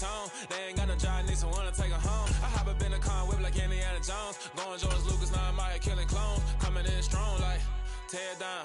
tone. They ain't got no job, need someone to take her home. I hop up in the car, whip like Indiana Jones. Going George Lucas, now I'm out here killing clones. Coming in strong like, tear down,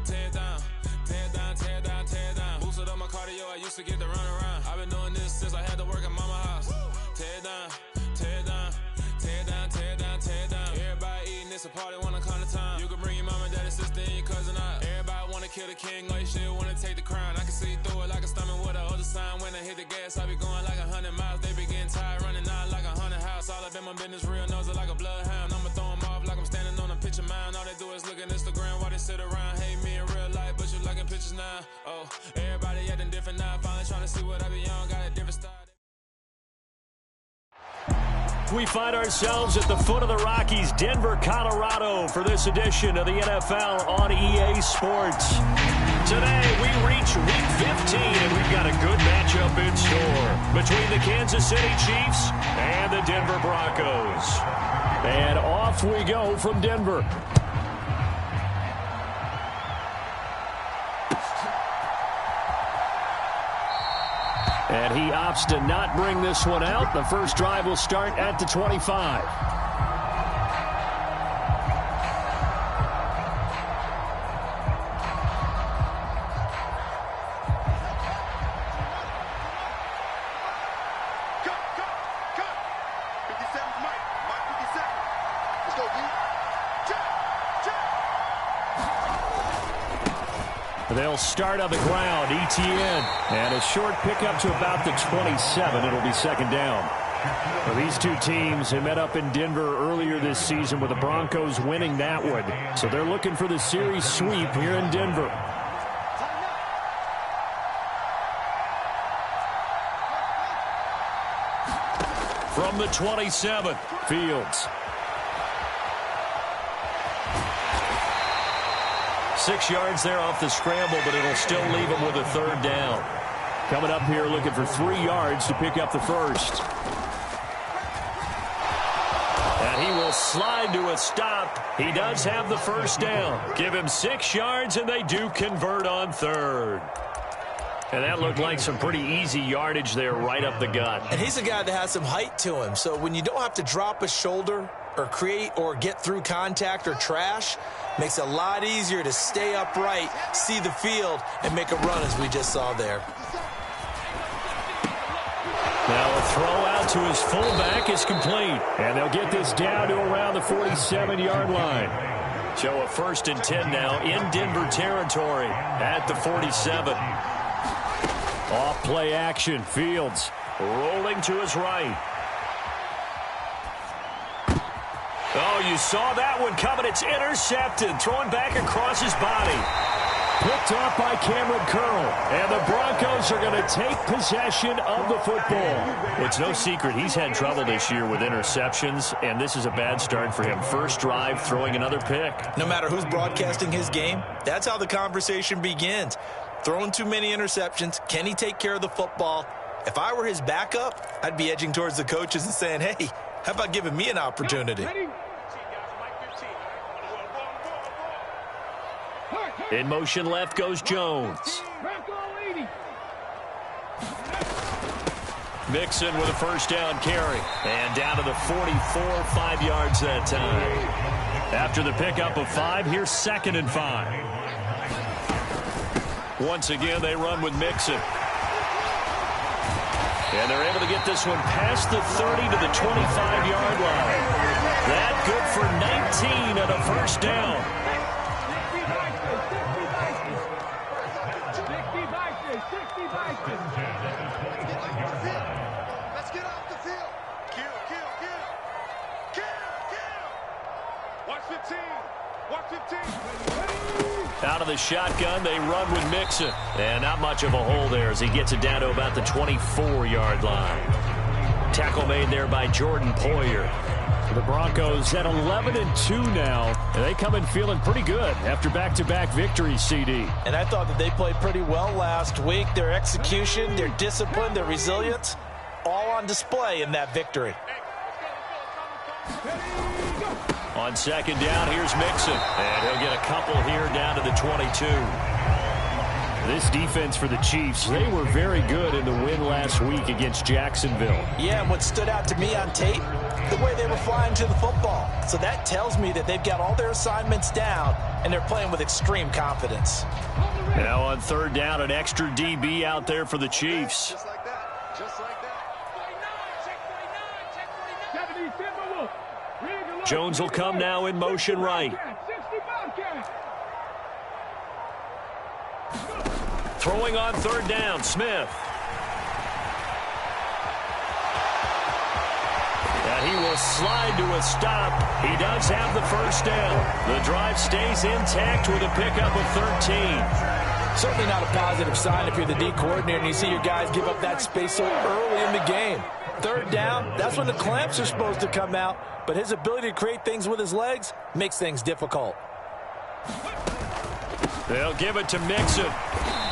tear down, tear down, tear down, tear down. Boosted up my cardio, I used to get to run around. I've been doing this since I had to work at mama house. Tear down, tear down, tear down, tear down, tear down. Everybody eating, it's a party, wanna come to time. You can bring your mama, daddy, sister, and your cousin out. Everybody wanna kill the king, or you still wanna take the crown. I can see through it like a stomach with a other sign. When I hit the gas, I be going like 100 miles. They be getting tired, running out like 100 house. All up in my business, real nose like a bloodhound. I'ma throw them off like I'm standing on a picture mound. All they do is look at Instagram while they sit around. Hate me in real life, but you liking pictures now. Oh, everybody acting different now. Finally trying to see what I be on. Got a different style. We find ourselves at the foot of the Rockies, Denver, Colorado, for this edition of the NFL on EA Sports. Today, we reach Week 15, and we've got a good matchup in store between the Kansas City Chiefs and the Denver Broncos. And off we go from Denver. And he opts to not bring this one out. The first drive will start at the 25. They'll start on the ground, ETN. And a short pickup to about the 27. It'll be second down. Well, these two teams have met up in Denver earlier this season with the Broncos winning that one. So they're looking for the series sweep here in Denver. From the 27, Fields. 6 yards there off the scramble, but it'll still leave him with a third down. Coming up here looking for 3 yards to pick up the first. And he will slide to a stop. He does have the first down. Give him 6 yards, and they do convert on third. And that looked like some pretty easy yardage there right up the gut. And he's a guy that has some height to him, so when you don't have to drop a shoulder or create or get through contact or trash, makes it a lot easier to stay upright, see the field, and make a run as we just saw there. Now a throw out to his fullback is complete. And they'll get this down to around the 47-yard line. So a 1st and 10 now in Denver territory at the 47. Off play action. Fields rolling to his right. Oh, you saw that one coming. It's intercepted. Throwing back across his body. Picked off by Cameron Curl. And the Broncos are going to take possession of the football. It's no secret he's had trouble this year with interceptions, and this is a bad start for him. First drive, throwing another pick. No matter who's broadcasting his game, that's how the conversation begins. Throwing too many interceptions. Can he take care of the football? If I were his backup, I'd be edging towards the coaches and saying, hey, how about giving me an opportunity? In motion left goes Jones. Mixon with a first down carry. And down to the 44, 5 yards that time. After the pickup of 5, here's 2nd and 5. Once again, they run with Mixon. And they're able to get this one past the 30 to the 25-yard line. That good for 19 and a first down. Let's get off the field. Kill. Watch 15. Watch 15. Out of the shotgun, they run with Mixon. And not much of a hole there as he gets it down to about the 24-yard line. Tackle made there by Jordan Poyer. The Broncos at 11-2 now, and they come in feeling pretty good after back-to-back victories, CD. And I thought that they played pretty well last week. Their execution, their discipline, their resilience, all on display in that victory. On 2nd down, here's Mixon. And he'll get a couple here down to the 22. This defense for the Chiefs, they were very good in the win last week against Jacksonville. Yeah, and what stood out to me on tape, the way they were flying to the football. So that tells me that they've got all their assignments down, and they're playing with extreme confidence. Now on third down, an extra DB out there for the Chiefs. Just like that. Just like that. Jones will come now in motion right. Throwing on third down, Smith. And he will slide to a stop. He does have the first down. The drive stays intact with a pickup of 13. Certainly not a positive sign if you're the D coordinator and you see your guys give up that space so early in the game. Third down, that's when the clamps are supposed to come out. But his ability to create things with his legs makes things difficult. They'll give it to Mixon.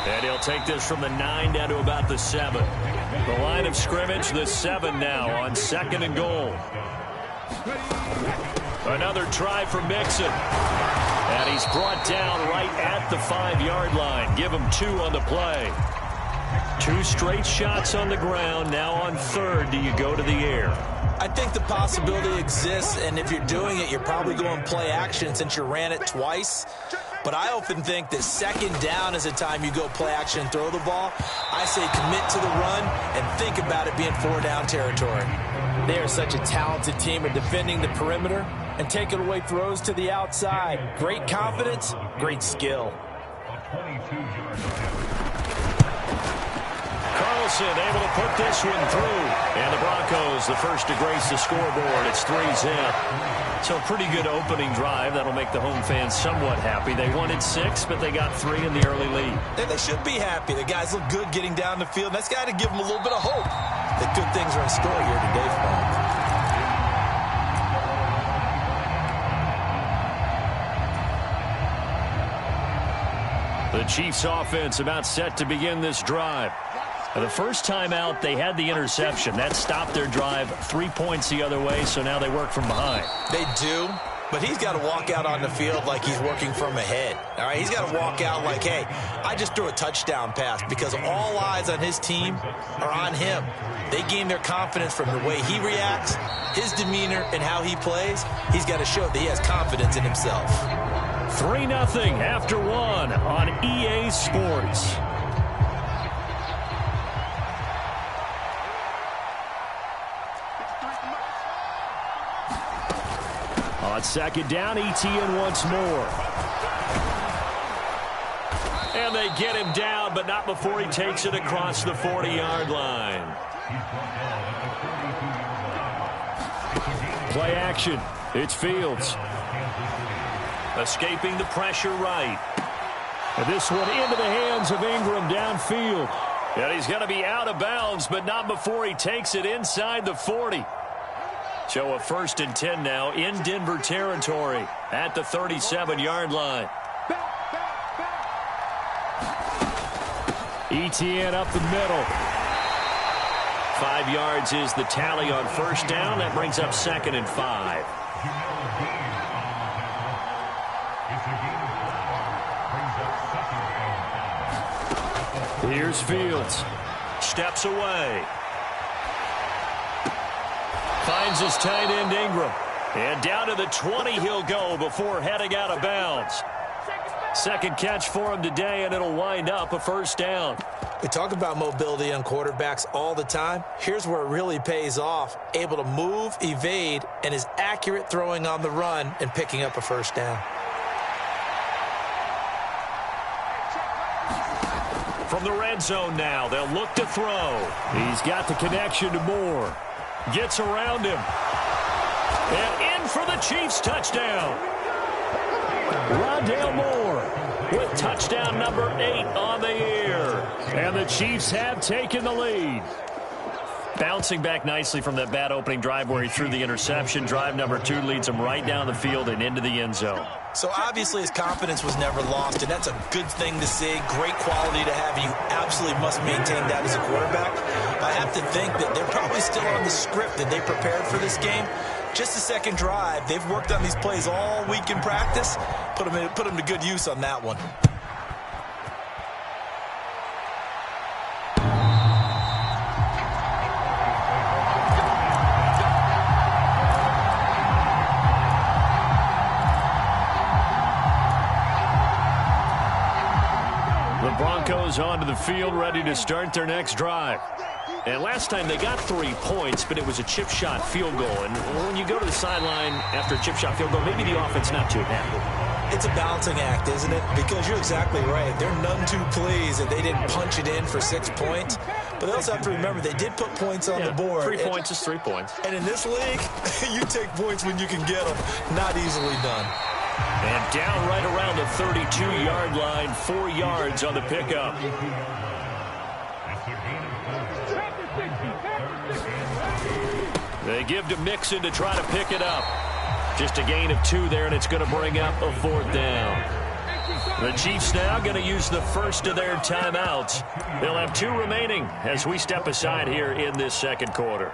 And he'll take this from the 9 down to about the 7. The line of scrimmage, the 7 now on 2nd and goal. Another try for Mixon. And he's brought down right at the 5-yard line. Give him 2 on the play. 2 straight shots on the ground. Now on third, do you go to the air? I think the possibility exists, and if you're doing it, you're probably going play action since you ran it twice. But I often think that 2nd down is a time you go play action and throw the ball. I say commit to the run and think about it being 4-down territory. They are such a talented team at defending the perimeter and taking away throws to the outside. Great confidence, great skill. Carlson able to put this one through. And the Broncos, the first to grace the scoreboard. It's 3-zip. So a pretty good opening drive. That'll make the home fans somewhat happy. They wanted 6, but they got 3 in the early lead. And they should be happy. The guys look good getting down the field. That's got to give them a little bit of hope that good things are in store here today for them. The Chiefs offense about set to begin this drive. The first time out, they had the interception. That stopped their drive 3 points the other way, so now they work from behind. They do, but he's got to walk out on the field like he's working from ahead. All right, he's got to walk out like, hey, I just threw a touchdown pass because all eyes on his team are on him. They gain their confidence from the way he reacts, his demeanor, and how he plays. He's got to show that he has confidence in himself. 3-0 after 1 on EA Sports. On 2nd down, ETN once more. And they get him down, but not before he takes it across the 40-yard line. Play action. It's Fields. Escaping the pressure right. And this one into the hands of Ingram downfield. And he's going to be out of bounds, but not before he takes it inside the 40. So a 1st and 10 now in Denver territory at the 37-yard line. ETN up the middle. 5 yards is the tally on 1st down. That brings up 2nd and 5. Here's Fields. Steps away. Finds his tight end Ingram. And down to the 20 he'll go before heading out of bounds. 2nd catch for him today, and it'll wind up a 1st down. We talk about mobility on quarterbacks all the time. Here's where it really pays off. Able to move, evade, and is accurate throwing on the run and picking up a 1st down. From the red zone now, they'll look to throw. He's got the connection to Moore. Gets around him. And in for the Chiefs touchdown. Rondale Moore with touchdown number 8 on the year. And the Chiefs have taken the lead. Bouncing back nicely from that bad opening drive where he threw the interception. Drive number 2 leads him right down the field and into the end zone. So obviously his confidence was never lost, and that's a good thing to see. Great quality to have, and you absolutely must maintain that as a quarterback. I have to think that they're probably still on the script that they prepared for this game. Just the 2nd drive. They've worked on these plays all week in practice. Put them to good use on that one. Broncos onto the field, ready to start their next drive. And last time they got 3 points, but it was a chip shot field goal. And when you go to the sideline after a chip shot field goal, maybe the offense not too happy. It's a balancing act, isn't it? Because you're exactly right. They're none too pleased that they didn't punch it in for 6 points. But they also have to remember they did put points on the board. 3 points is 3 points. And in this league, you take points when you can get them. Not easily done. And down right around the 32-yard line, 4 yards on the pickup. They give to Mixon to try to pick it up. Just a gain of 2 there, and it's going to bring up a 4th down. The Chiefs now going to use the first of their timeouts. They'll have 2 remaining as we step aside here in this second quarter.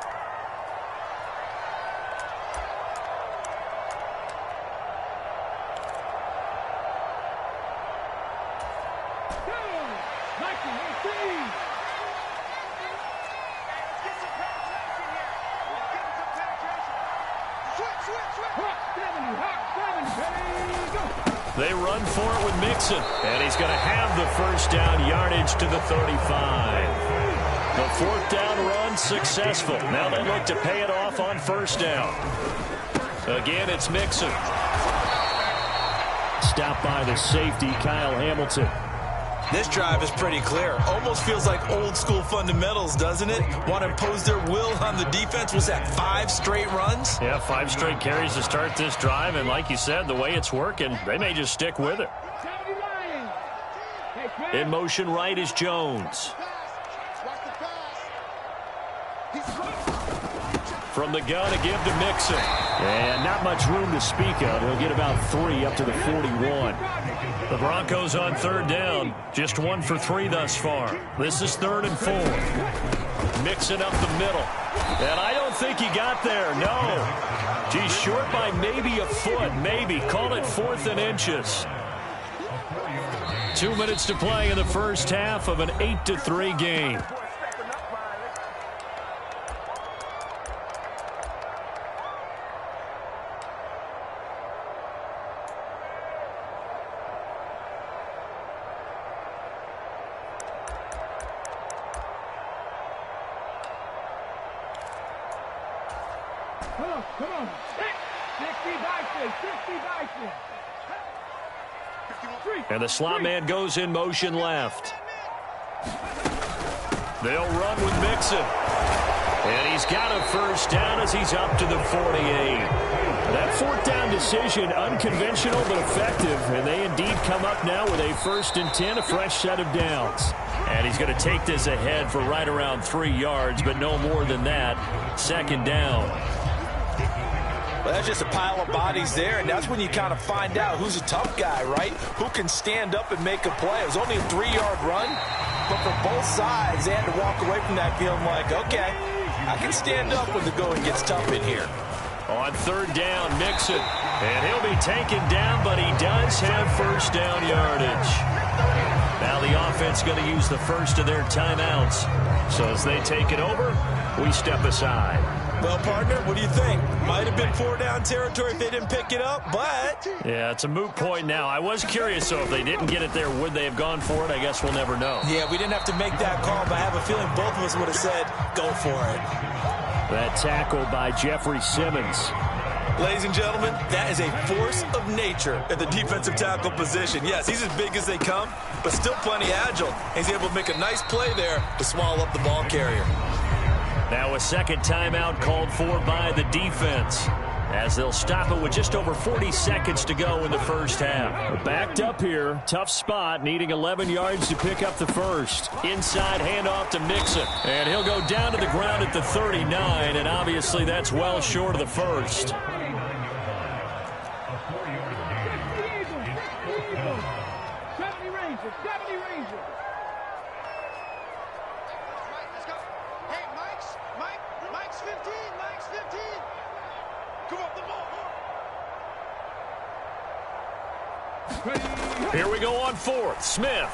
They run for it with Mixon, and he's going to have the first down yardage to the 35. The 4th down run successful. Now they look to pay it off on first down. Again, it's Mixon. Stopped by the safety, Kyle Hamilton. This drive is pretty clear. Almost feels like old school fundamentals, doesn't it? Want to impose their will on the defense. Was that 5 straight runs? Yeah, 5 straight carries to start this drive. And like you said, the way it's working, they may just stick with it. In motion right is Jones. From the gun, a give to Mixon. And not much room to speak of. He'll get about 3 up to the 41. The Broncos on 3rd down. Just 1 for 3 thus far. This is 3rd and 4. Mixon up the middle. And I don't think he got there. No. He's short by maybe a foot. Maybe. Call it 4th and inches. 2 minutes to play in the first half of an 8-3 game. Come on. 60 And the slot man goes in motion left. They'll run with Mixon. And he's got a first down as he's up to the 48. That 4th down decision, unconventional but effective. And they indeed come up now with a 1st and 10, a fresh set of downs. And he's going to take this ahead for right around 3 yards, but no more than that. 2nd down. Well, that's just a pile of bodies there, and that's when you kind of find out who's a tough guy, right? Who can stand up and make a play. It was only a 3-yard run, but for both sides, they had to walk away from that feeling like, okay, I can stand up when the going gets tough in here. On 3rd down, Mixon. And he'll be taken down, but he does have first down yardage. Now the offense going to use the first of their timeouts. So as they take it over, we step aside. Well, partner, what do you think? Might have been 4-down territory if they didn't pick it up, but... Yeah, it's a moot point now. I was curious, so if they didn't get it there, would they have gone for it? I guess we'll never know. Yeah, we didn't have to make that call, but I have a feeling both of us would have said, go for it. That tackle by Jeffrey Simmons. Ladies and gentlemen, that is a force of nature at the defensive tackle position. Yes, he's as big as they come, but still plenty agile. He's able to make a nice play there to swallow up the ball carrier. Now a 2nd timeout called for by the defense, as they'll stop it with just over 40 seconds to go in the first half. Backed up here, tough spot, needing 11 yards to pick up the first. Inside handoff to Mixon, and he'll go down to the ground at the 39, and obviously that's well short of the first. Here we go on 4th. Smith.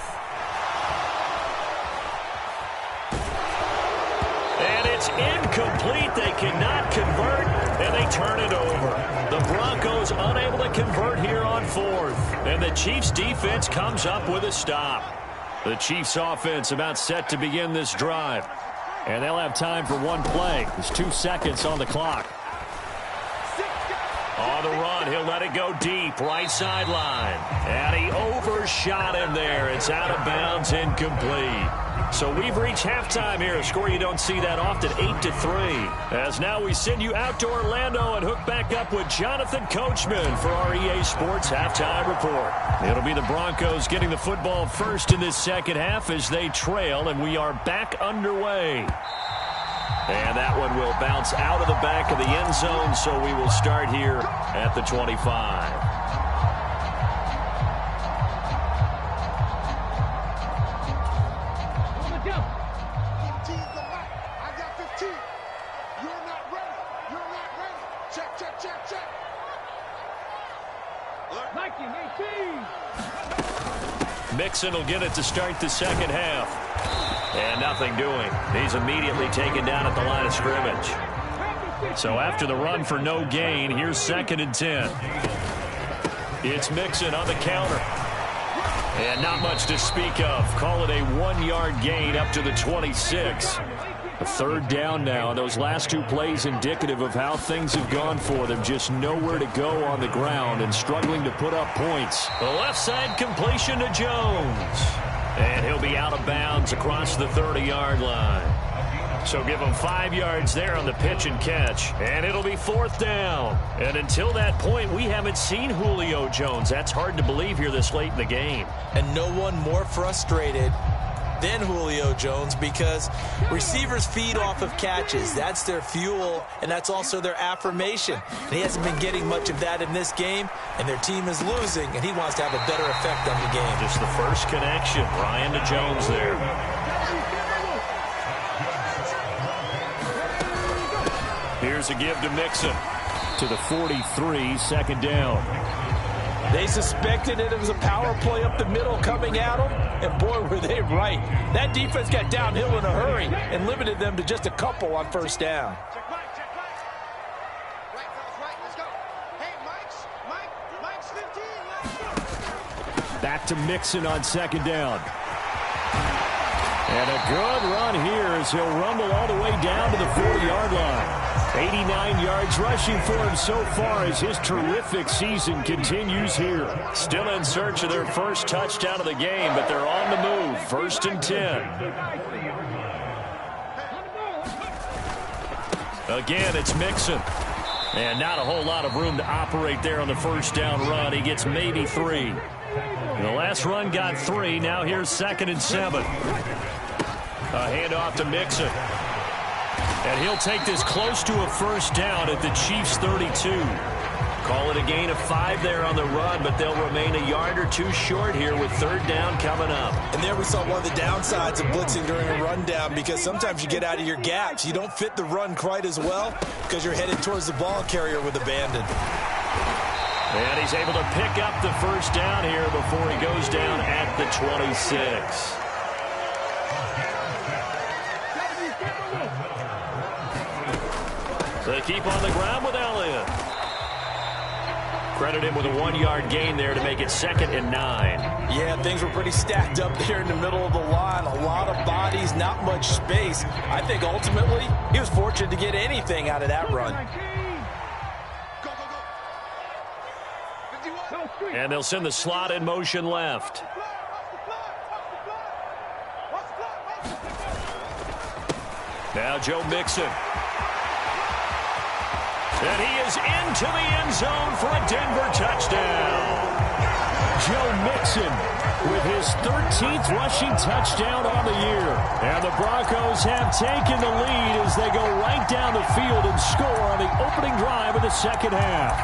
And it's incomplete. They cannot convert, and they turn it over. The Broncos unable to convert here on 4th. And the Chiefs defense comes up with a stop. The Chiefs offense about set to begin this drive. And they'll have time for one play. There's 2 seconds on the clock. On the run, he'll let it go deep, right sideline. And he overshot him there. It's out of bounds, incomplete. So we've reached halftime here, a score you don't see that often, 8-3. As now we send you out to Orlando and hook back up with Jonathan Coachman for our EA Sports Halftime Report. It'll be the Broncos getting the football first in this second half as they trail, and we are back underway. And that one will bounce out of the back of the end zone, so we will start here at the 25. Mixon will get it to start the second half. And nothing doing. He's immediately taken down at the line of scrimmage. So after the run for no gain, here's 2nd and 10. It's Mixon on the counter. And not much to speak of. Call it a 1-yard gain up to the 26. A 3rd down now. Those last 2 plays indicative of how things have gone for them. Just nowhere to go on the ground and struggling to put up points. The left side completion to Jones. And he'll be out of bounds across the 30-yard line. So give him 5 yards there on the pitch and catch. And it'll be 4th down. And until that point, we haven't seen Julio Jones. That's hard to believe here this late in the game. And no one more frustrated than Julio Jones, because receivers feed off of catches. That's their fuel, and that's also their affirmation. And he hasn't been getting much of that in this game, and their team is losing, and he wants to have a better effect on the game. Just the first connection, Ryan to Jones there. Here's a give to Mixon to the 43, 2nd down. They suspected it was a power play up the middle coming at them, and boy, were they right. That defense got downhill in a hurry and limited them to just a couple on 1st down. Back to Mixon on 2nd down. And a good run here as he'll rumble all the way down to the 40-yard line. 89 yards rushing for him so far as his terrific season continues here. Still in search of their first touchdown of the game, but they're on the move. 1st and 10. Again, it's Mixon. And not a whole lot of room to operate there on the 1st down run. He gets maybe 3. The last run got 3. Now here's 2nd and 7. A handoff to Mixon. And he'll take this close to a 1st down at the Chiefs' 32. Call it a gain of 5 there on the run, but they'll remain a yard or 2 short here with 3rd down coming up. And there we saw one of the downsides of blitzing during a rundown, because sometimes you get out of your gaps. You don't fit the run quite as well because you're headed towards the ball carrier with abandon. And he's able to pick up the 1st down here before he goes down at the 26. They keep on the ground with Elliott. Credit him with a 1-yard gain there to make it 2nd and 9. Yeah, things were pretty stacked up there in the middle of the line. A lot of bodies, not much space. I think ultimately he was fortunate to get anything out of that run. And they'll send the slot in motion left. Now Joe Mixon. And he is into the end zone for a Denver touchdown. Joe Mixon with his 13th rushing touchdown on the year. And the Broncos have taken the lead as they go right down the field and score on the opening drive of the second half.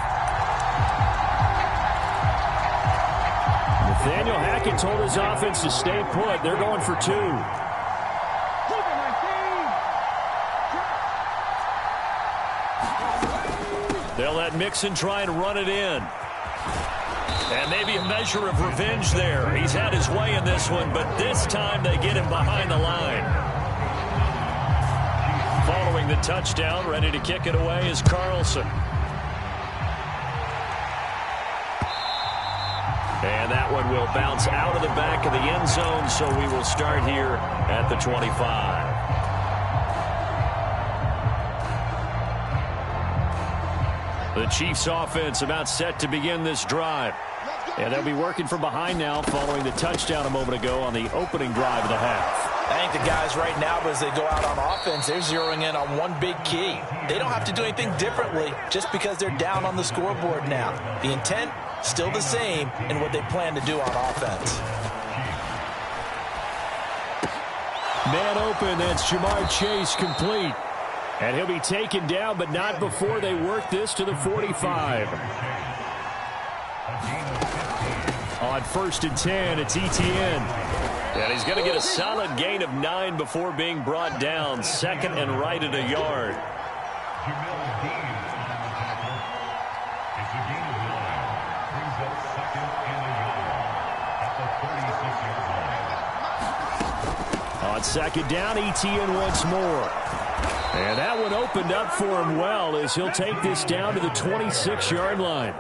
Nathaniel Hackett told his offense to stay put. They're going for 2. They'll let Mixon try and run it in. And maybe a measure of revenge there. He's had his way in this one, but this time they get him behind the line. Following the touchdown, ready to kick it away is Carlson. And that one will bounce out of the back of the end zone, so we will start here at the 25. The Chiefs offense about set to begin this drive. And they'll be working from behind now following the touchdown a moment ago on the opening drive of the half. I think the guys right now, as they go out on offense, they're zeroing in on one big key. They don't have to do anything differently just because they're down on the scoreboard now. The intent, still the same in what they plan to do on offense. Man open, that's Jamar Chase complete. And he'll be taken down, but not before they work this to the 45. On 1st and 10, it's Etienne. And he's going to get a solid gain of 9 before being brought down. 2nd and right at a yard. On 2nd down, Etienne once more. And that one opened up for him well as he'll take this down to the 26-yard line.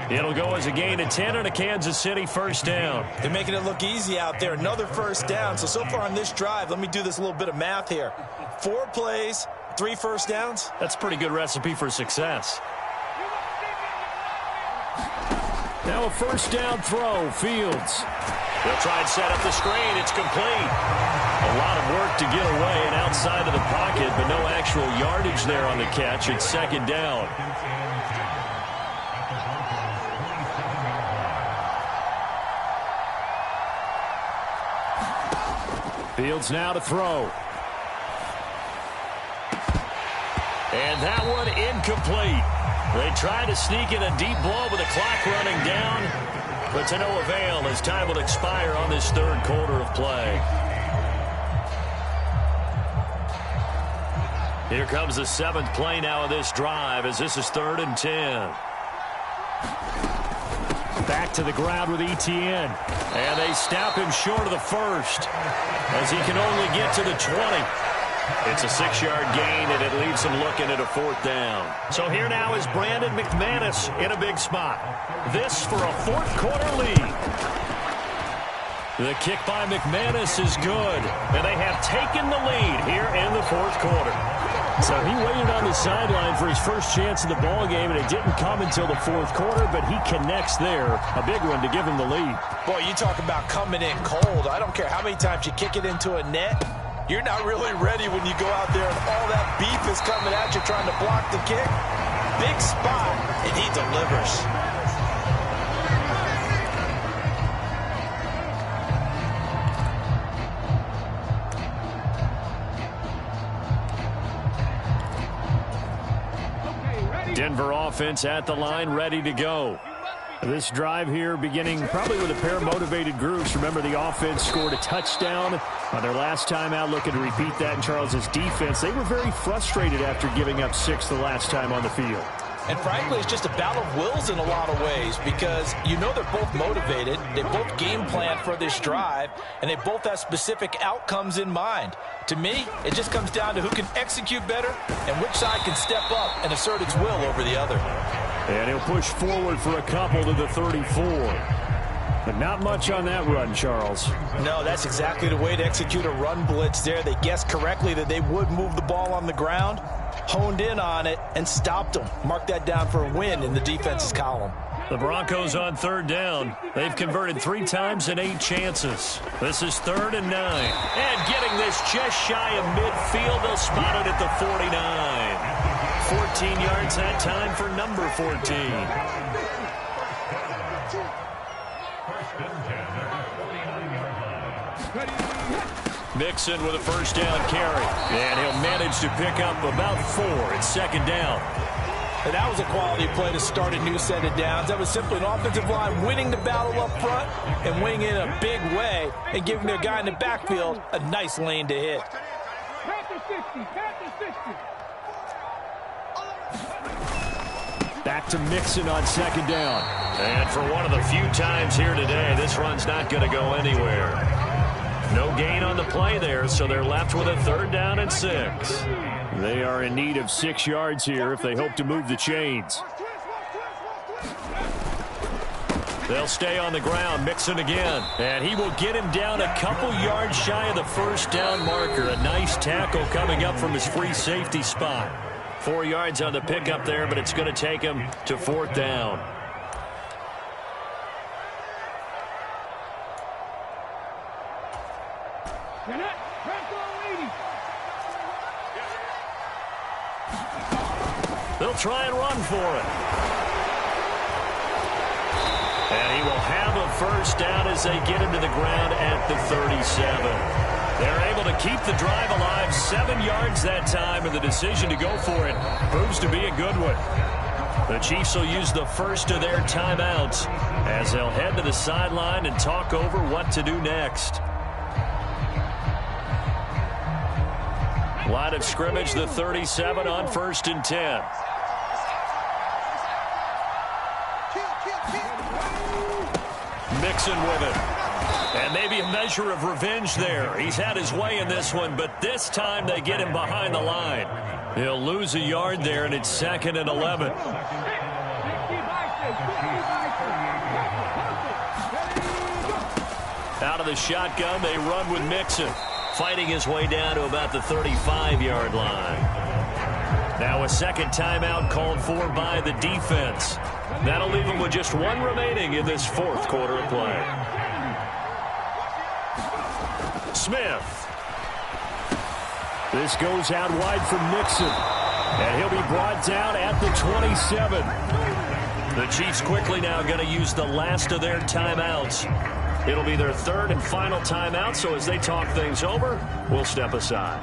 It'll go as a gain of 10 and a Kansas City first down. They're making it look easy out there. Another first down. So far on this drive, let me do this little bit of math here. 4 plays, 3 first downs. That's a pretty good recipe for success. Now a first down throw, Fields. They'll try and set up the screen. It's complete. A lot of work to get away and outside of the pocket, but no actual yardage there on the catch. It's 2nd down. Fields now to throw. And that one incomplete. They try to sneak in a deep blow with the clock running down, but to no avail as time will expire on this 3rd quarter of play. Here comes the 7th play now of this drive as this is 3rd and 10. Back to the ground with Etienne. And they snap him short of the 1st as he can only get to the 20. It's a 6-yard gain, and it leaves him looking at a 4th down. So here now is Brandon McManus in a big spot. This for a 4th quarter lead. The kick by McManus is good, and they have taken the lead here in the 4th quarter. So he waited on the sideline for his first chance in the ball game, and it didn't come until the 4th quarter, but he connects there. A big one to give him the lead. Boy, you talk about coming in cold. I don't care how many times you kick it into a net. You're not really ready when you go out there and all that beef is coming at you trying to block the kick. Big spot, and he delivers. Denver offense at the line, ready to go. This drive here beginning probably with a pair of motivated groups. Remember, the offense scored a touchdown on their last time out, looking to repeat that in Charles's defense. They were very frustrated after giving up 6 the last time on the field. And frankly, it's just a battle of wills in a lot of ways because you know they're both motivated. They both game plan for this drive, and they both have specific outcomes in mind. To me, it just comes down to who can execute better and which side can step up and assert its will over the other. And he'll push forward for a couple to the 34. But not much on that run, Charles. No, that's exactly the way to execute a run blitz there. They guessed correctly that they would move the ball on the ground, honed in on it, and stopped them. Mark that down for a win in the defense's column. The Broncos on 3rd down. They've converted 3 times in 8 chances. This is 3rd and 9. And getting this just shy of midfield, they'll spot it at the 49. 14 yards that time for number 14. Mixon with a first down carry. And he'll manage to pick up about 4. It's 2nd down. And that was a quality play to start a new set of downs. That was simply an offensive line winning the battle up front and winning in a big way and giving their guy in the backfield a nice lane to hit. Back to Mixon on 2nd down. And for one of the few times here today, this run's not going to go anywhere. No gain on the play there, so they're left with a 3rd down and 6. They are in need of 6 yards here if they hope to move the chains. They'll stay on the ground, Mixon again. And he will get him down a couple yards shy of the first down marker. A nice tackle coming up from his free safety spot. 4 yards on the pickup there, but it's going to take him to 4th down. They'll try and run for it. And he will have a first down as they get him to the ground at the 37. They're able to keep the drive alive, 7 yards that time, and the decision to go for it proves to be a good one. The Chiefs will use the first of their timeouts as they'll head to the sideline and talk over what to do next. Line of scrimmage, the 37 on 1st and 10. Mixon with it. And maybe a measure of revenge there. He's had his way in this one, but this time they get him behind the line. He'll lose a yard there, and it's 2nd and 11. Out of the shotgun, they run with Mixon, fighting his way down to about the 35-yard line. Now a second timeout called for by the defense. That'll leave him with just one remaining in this 4th quarter of play. Smith. This goes out wide for Mixon. And he'll be brought down at the 27. The Chiefs quickly now going to use the last of their timeouts. It'll be their 3rd and final timeout, so as they talk things over, we'll step aside.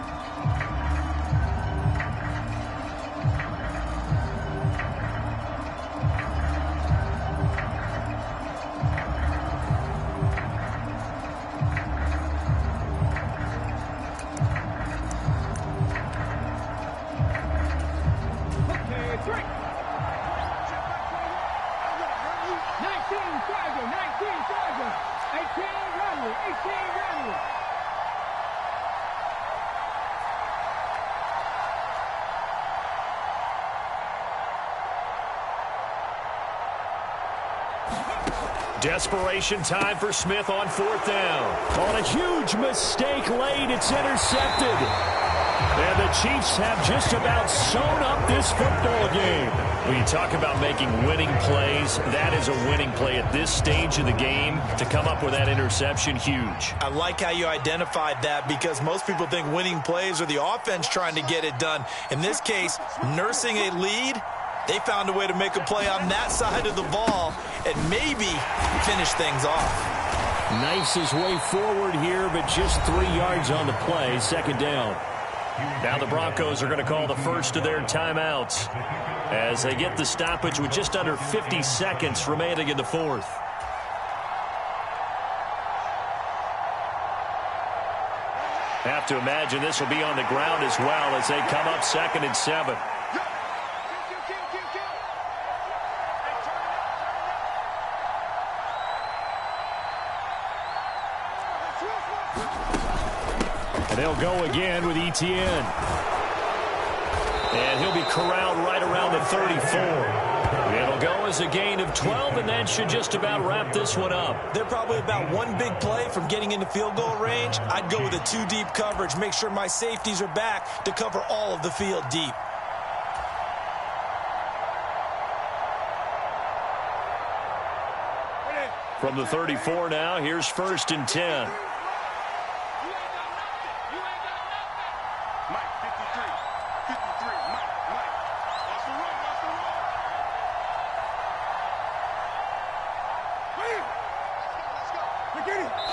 Desperation time for Smith on 4th down. On a huge mistake late, it's intercepted. And the Chiefs have just about sewn up this football game. When you talk about making winning plays, that is a winning play at this stage of the game. To come up with that interception, huge. I like how you identified that, because most people think winning plays are the offense trying to get it done. In this case, nursing a lead, they found a way to make a play on that side of the ball and maybe finish things off. Knifes his way forward here, but just 3 yards on the play. 2nd down. Now the Broncos are going to call the first of their timeouts as they get the stoppage with just under 50 seconds remaining in the 4th. Have to imagine this will be on the ground as well as they come up 2nd and 7. And they'll go again with Etienne. And he'll be corralled right around the 34. It'll go as a gain of 12, and that should just about wrap this one up. They're probably about one big play from getting into field goal range. I'd go with a 2-deep coverage. Make sure my safeties are back to cover all of the field deep. From the 34 now, here's 1st and 10.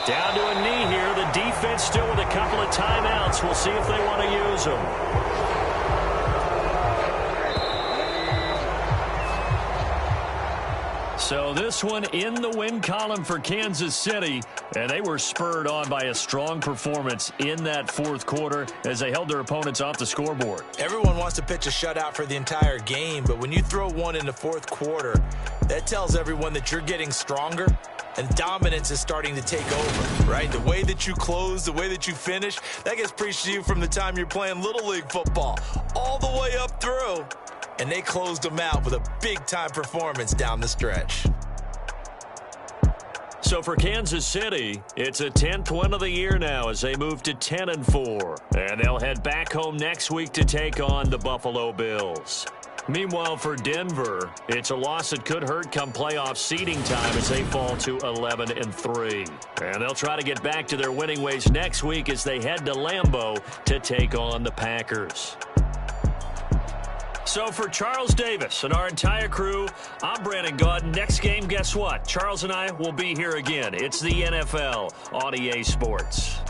Down to a knee here. The defense still with a couple of timeouts. We'll see if they want to use them. So this one in the win column for Kansas City, and they were spurred on by a strong performance in that 4th quarter as they held their opponents off the scoreboard. Everyone wants to pitch a shutout for the entire game, but when you throw one in the 4th quarter, that tells everyone that you're getting stronger and dominance is starting to take over, right? The way that you close, the way that you finish, that gets preached to you from the time you're playing Little League football all the way up through. And they closed them out with a big-time performance down the stretch. So for Kansas City, it's a 10th win of the year now as they move to 10-4. And they'll head back home next week to take on the Buffalo Bills. Meanwhile, for Denver, it's a loss that could hurt come playoff seeding time as they fall to 11-3. And they'll try to get back to their winning ways next week as they head to Lambeau to take on the Packers. So for Charles Davis and our entire crew, I'm Brandon Gaudin. Next game, guess what? Charles and I will be here again. It's the NFL on EA Sports.